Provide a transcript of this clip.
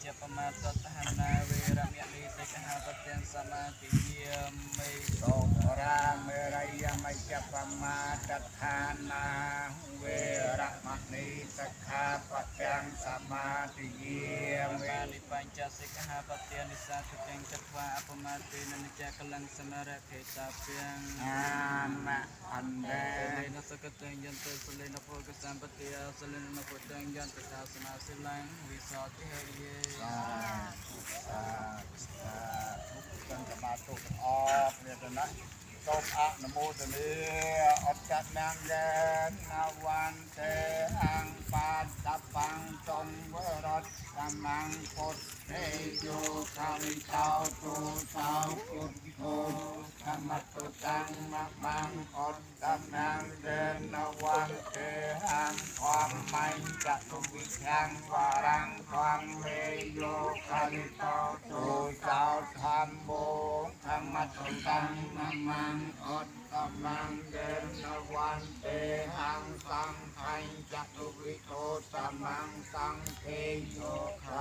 ជាបមាតតហណាវេរមនីសិក្ខាបទាំងសមាទិយាមិសូមរាមេរយមច្ចបមាតដ្ឋានាវេរមណីសិក្ខាបទាំងសមាទិយាមិ និបញ្ចសិក្ខាបទានិសាទុទាំងចត្វាអបមាទេននិច្ចកលੰសមរខេតាទាំងអាមៈអន្តេ លេនសកតញ្ញន្តសលេនភោគសម្បទាសលេននពុទ្ធញ្ញន្តតាសនាសិលੰវិសោតិហេយេសាធុសាធុចន្ទបាតុអរព្រះតនៈសូមអនុមោទនាអត្តនាងយេនវន្ទេអង្គបាតបាំងសំវរតកម្មងពុទ្ធេយោខាវិតោទុសោគុទ្ធោកម្មតុតាំងមបាំងអត្តនាងយេនវន្ទេអង្គអមមញ្ចតុវិខាងវរាំងធម្មវេយោខាវិតោទុសោធម្មោកម្មតុតាំងមបាំងអត្តនាងយេនវន្ទេអង្គសង្ឃញ្ចតុវិធោតមੰសង្ឃេយោខា